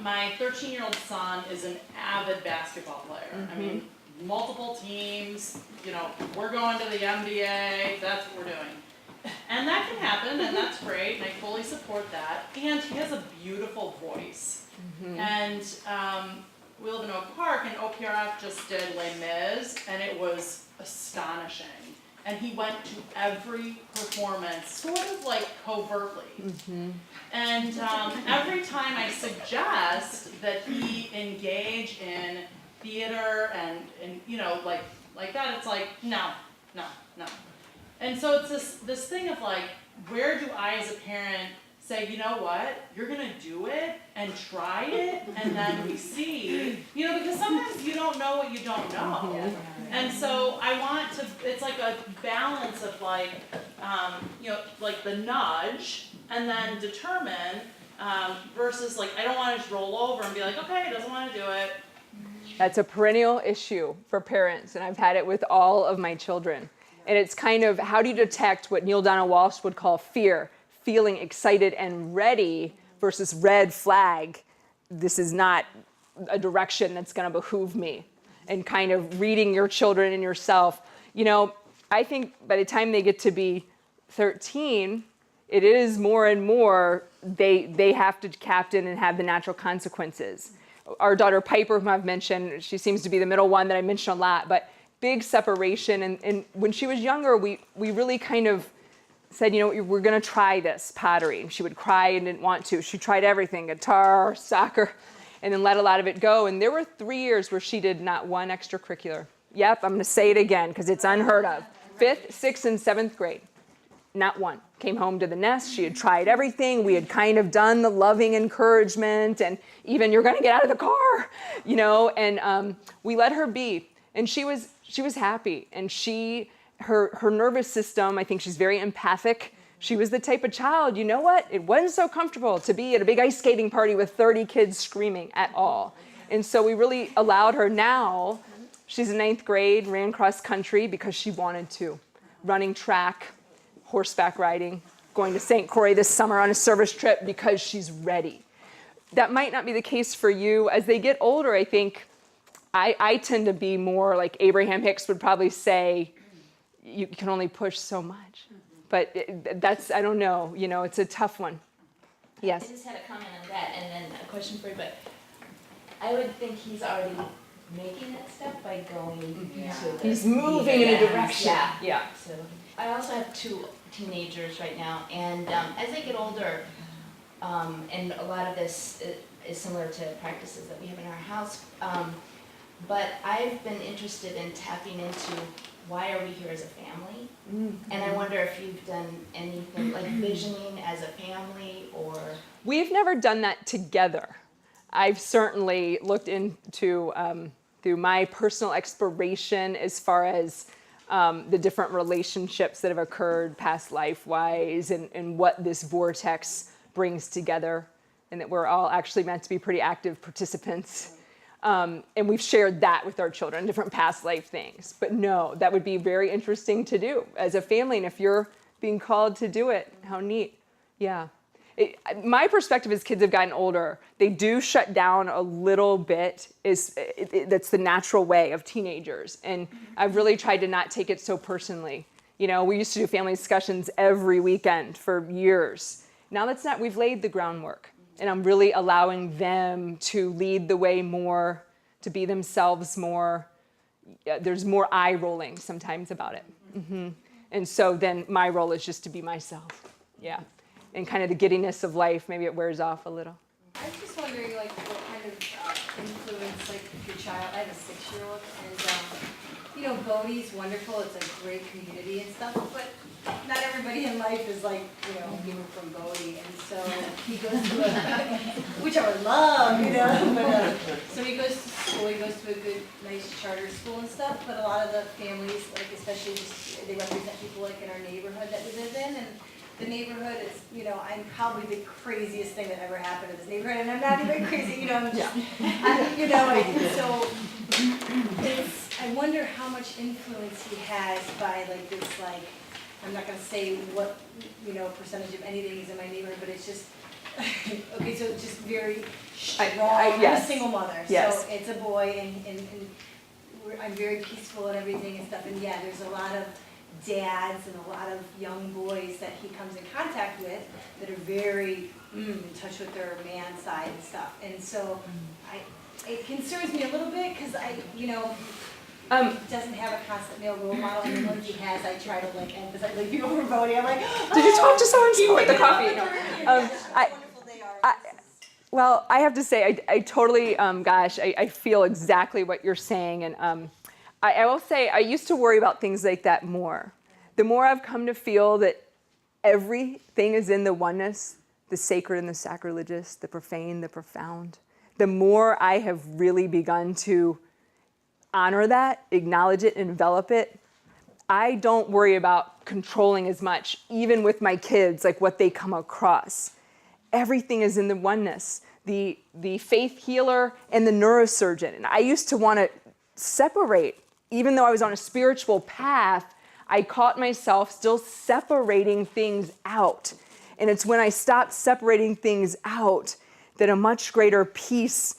My 13-year-old son is an avid basketball player. I mean, multiple teams, you know, we're going to the NBA, that's what we're doing. And that can happen, and that's great, and I fully support that. And he has a beautiful voice. And we live in Oak Park, and OPRF just did Les Mis, and it was astonishing. And he went to every performance, sort of like covertly. And every time I suggest that he engage in theater and you know, like that, it's like, no. And so it's this thing of like, where do I as a parent say, you know what, you're gonna do it and try it, and then we see, you know, because sometimes you don't know what you don't know. And so I want to, it's like a balance of like, you know, like the nudge, and then determine, versus like, I don't want to just roll over and be like, okay, he doesn't want to do it. That's a perennial issue for parents, and I've had it with all of my children. And it's kind of, how do you detect what Neil Donald Walsh would call fear? Feeling excited and ready versus red flag. This is not a direction that's going to behoove me. And kind of reading your children and yourself. You know, I think by the time they get to be 13, it is more and more they have to captain and have the natural consequences. Our daughter Piper, whom I've mentioned, she seems to be the middle one that I mention a lot, but big separation. And when she was younger, we really kind of said, you know, we're going to try this pottery. And she would cry and didn't want to. She tried everything, guitar, soccer, and then let a lot of it go. And there were 3 years where she did not one extracurricular. Yep, I'm going to say it again because it's unheard of. 5th, 6th, and 7th grade. Not one. Came home to the nest. She had tried everything. We had kind of done the loving encouragement and even, you're going to get out of the car, you know, and we let her be. And she was happy. And her nervous system, I think she's very empathic. She was the type of child, you know what? It wasn't so comfortable to be at a big ice skating party with 30 kids screaming at all. And so we really allowed her. Now, she's in 9th grade, ran cross country because she wanted to. Running track, horseback riding, going to St. Croix this summer on a service trip because she's ready. That might not be the case for you. As they get older, I think I tend to be more like Abraham Hicks would probably say, you can only push so much. But that's, I don't know, you know, it's a tough one. Yes? I just had a comment on that and then a question for you, but I would think he's already making that step by going to He's moving in a direction. Yeah. So I also have 2 teenagers right now, and as they get older, and a lot of this is similar to practices that we have in our house, but I've been interested in tapping into why are we here as a family? And I wonder if you've done anything like visioning as a family or... We've never done that together. I've certainly looked into, through my personal exploration as far as the different relationships that have occurred past life-wise and what this vortex brings together, and that we're all actually meant to be pretty active participants. And we've shared that with our children, different past life things. But no, that would be very interesting to do as a family. And if you're being called to do it, how neat. Yeah. My perspective as kids have gotten older, they do shut down a little bit. That's the natural way of teenagers. And I've really tried to not take it so personally. You know, we used to do family discussions every weekend for years. Now that's not, we've laid the groundwork. And I'm really allowing them to lead the way more, to be themselves more. There's more eye rolling sometimes about it. And so then my role is just to be myself. Yeah. And kind of the giddiness of life, maybe it wears off a little. I was just wondering, like, what kind of influence, like, your child, I have a 6-year-old, and, you know, Bodie's wonderful, it's a great community and stuff, but not everybody in life is like, you know, people from Bodie, and so he goes to a, which I would love, you know, but, so he goes to school, he goes to a good, nice charter school and stuff, but a lot of the families, like, especially just, they represent people, like, in our neighborhood that we live in, and the neighborhood is, you know, I'm probably the craziest thing that ever happened in this neighborhood, and I'm not even crazy, you know, I'm just, you know, and so I wonder how much influence he has by, like, this, like, I'm not going to say what, you know, percentage of anything is in my neighborhood, but it's just Okay, so it's just very I- strong. I'm a yes. single mother, Yes. so it's a boy, and I'm very peaceful and everything and stuff. And yeah, there's a lot of dads and a lot of young boys that he comes in contact with that are very in touch with their man side and stuff. And so it concerns me a little bit because he doesn't have a constant male role model, and the ones he has, I try to like emphasize, like over voting. I'm like, Did you talk to so-and-so at the keep it up coffee? with No. her. Wonderful they are. Well, I have to say, I totally, I feel exactly what you're saying. And I will say, I used to worry about things like that more. The more I've come to feel that everything is in the oneness, the sacred and the sacrilegious, the profane, the profound, the more I have really begun to honor that, acknowledge it, envelop it. I don't worry about controlling as much, even with my kids, like what they come across. Everything is in the oneness. The faith healer and the neurosurgeon. And I used to want to separate, even though I was on a spiritual path, I caught myself still separating things out. And it's when I stopped separating things out that a much greater peace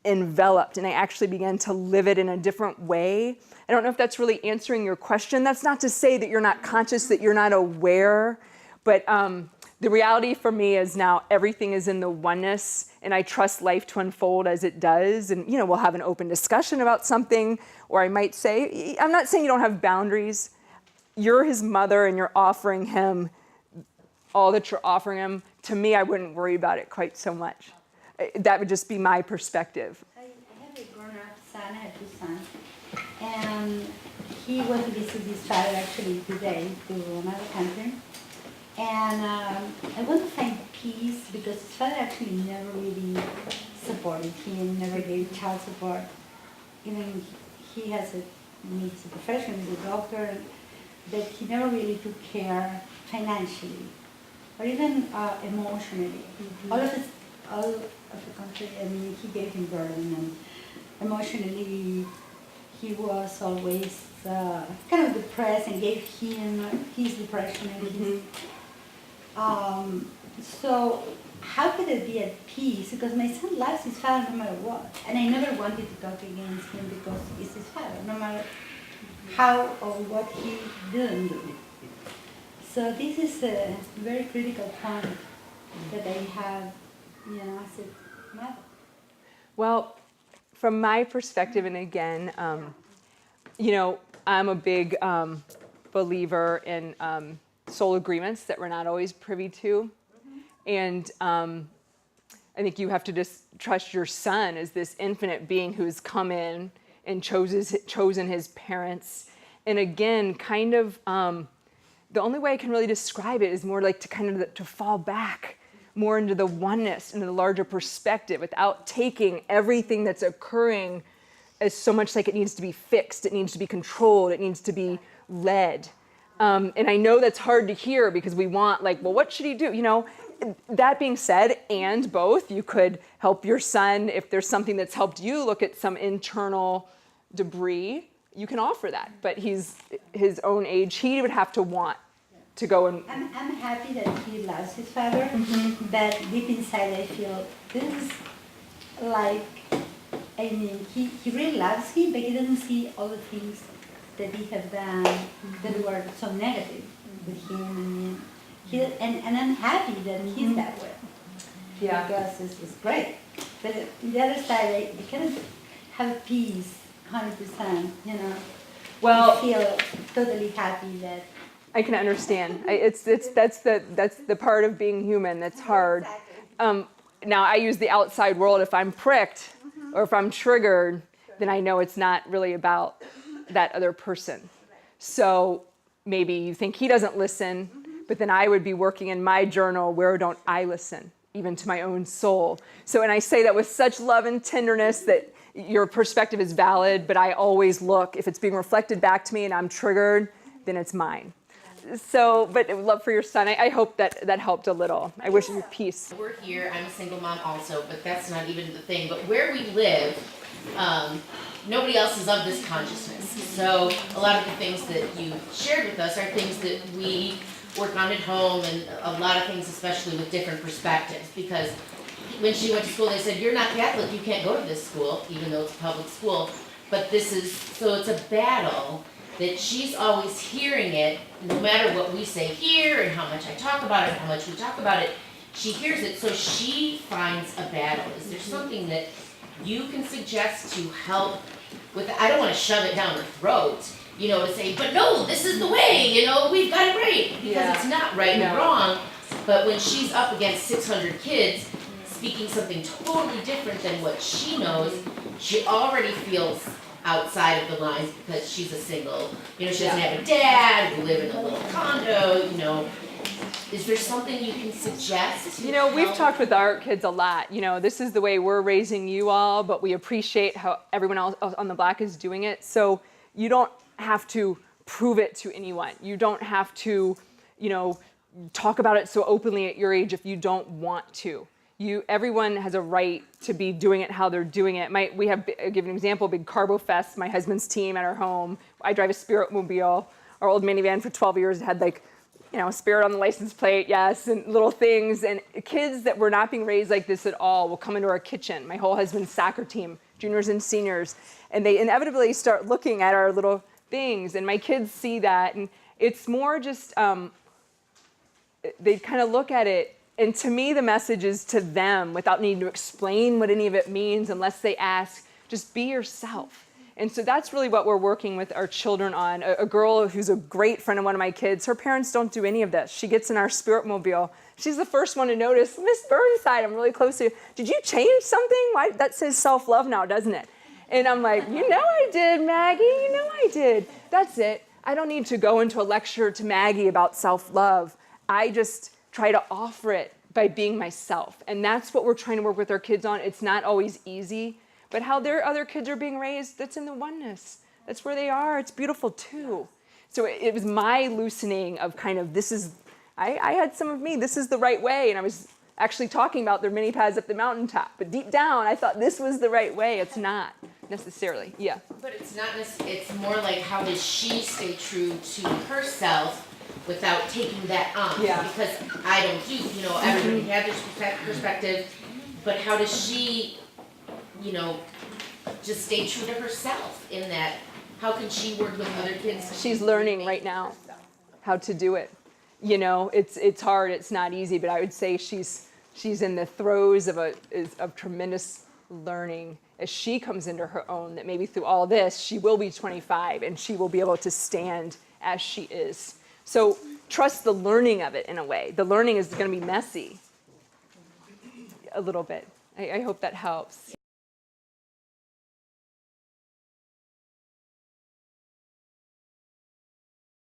enveloped, and I actually began to live it in a different way. I don't know if that's really answering your question. That's not to say that you're not conscious, that you're not aware, but the reality for me is now everything is in the oneness, and I trust life to unfold as it does. And we'll have an open discussion about something, or I might say, I'm not saying you don't have boundaries. You're his mother, and you're offering him all that you're offering him. To me, I wouldn't worry about it quite so much. That would just be my perspective. I have a grown-up son, I have two sons, and he went to visit his father actually today to another country. And I want to find peace because his father actually never really supported him, never gave child support. Even he has needs a profession, he's a doctor, but he never really took care financially or even emotionally. All of the country, I mean, he gave him burden, and emotionally he was always kind of depressed, and gave him his depression and his. So how could it be at peace? Because my son loves his father no matter what, and I never wanted to talk against him because he's his father, no matter how or what he didn't do. So this is a very critical point that I have, as a mother. Well, from my perspective, and again, I'm a big believer in soul agreements that we're not always privy to. And I think you have to just trust your son as this infinite being who's come in and chosen his parents. And again, kind of, the only way I can really describe it is more like to fall back more into the oneness, into the larger perspective, without taking everything that's occurring as so much like it needs to be fixed, it needs to be controlled, it needs to be led. And I know that's hard to hear because we want, like, well, what should he do? That being said, and both, you could help your son if there's something that's helped you look at some internal debris, you can offer that. But he's his own age, he would have to want to go and... I'm happy that he loves his father, but deep inside I feel this is like, he really loves him, but he doesn't see all the things that he has done that were so negative with him. And I'm happy that he's that way. Yeah. Because it's great. But on the other side, I can't have peace 100%, Well, I feel totally happy that I can understand. That's the part of being human that's hard. Now I use the outside world. If I'm pricked or if I'm triggered, then I know it's not really about that other person. So maybe you think he doesn't listen, but then I would be working in my journal, where don't I listen, even to my own soul? So, and I say that with such love and tenderness that your perspective is valid, but I always look, if it's being reflected back to me and I'm triggered, then it's mine. So, but love for your son, I hope that helped a little. I wish you peace. We're here, I'm a single mom also, but that's not even the thing. But where we live, nobody else is of this consciousness. So a lot of the things that you shared with us are things that we work on at home and a lot of things, especially with different perspectives, because when she went to school, they said, you're not Catholic, you can't go to this school, even though it's a public school. But so it's a battle that she's always hearing it, no matter what we say here and how much I talk about it, how much we talk about it, she hears it, so she finds a battle. Is there something that you can suggest to help with, I don't wanna shove it down her throat, to say, but no, this is the way, we've got it right, because it's not right and wrong. But when she's up against 600 kids, speaking something totally different than what she knows, she already feels outside of the lines because she's a single, she doesn't have a dad, we live in a little condo, Is there something you can suggest? We've talked with our kids a lot. This is the way we're raising you all, but we appreciate how everyone else on the block is doing it. So you don't have to prove it to anyone. You don't have to, talk about it so openly at your age if you don't want to. Everyone has a right to be doing it how they're doing it. I'll give an example, big Carbo Fest, my husband's team at our home. I drive a Spirit mobile. Our old minivan for 12 years had Spirit on the license plate, yes, and little things. And kids that were not being raised like this at all will come into our kitchen. My whole husband's soccer team, juniors and seniors, and they inevitably start looking at our little things. And my kids see that, and it's more just, they kind of look at it. And to me, the message is to them, without needing to explain what any of it means, unless they ask, just be yourself. And so that's really what we're working with our children on. A girl who's a great friend of one of my kids, her parents don't do any of this. She gets in our Spirit mobile. She's the first one to notice, Miss Burnside, I'm really close to you. Did you change something? Why? That says self-love now, doesn't it? And I'm like, I did, Maggie, I did. That's it. I don't need to go into a lecture to Maggie about self-love. I just try to offer it by being myself. And that's what we're trying to work with our kids on. It's not always easy, but how their other kids are being raised, that's in the oneness. That's where they are. It's beautiful too. So it was my loosening of kind of, I had some of me, this is the right way. And I was actually talking about their mini pads up the mountaintop. But deep down, I thought this was the right way. It's not necessarily, yeah. But it's more like, how does she stay true to herself without taking that on? Yeah. Because I don't do, everybody has their perspective, but how does she, just stay true to herself in that? How can she work with other kids? She's learning right now how to do it. It's hard, it's not easy, but I would say she's in the throes of tremendous learning as she comes into her own, that maybe through all this, she will be 25 and she will be able to stand as she is. So trust the learning of it in a way. The learning is going to be messy a little bit. I hope that helps.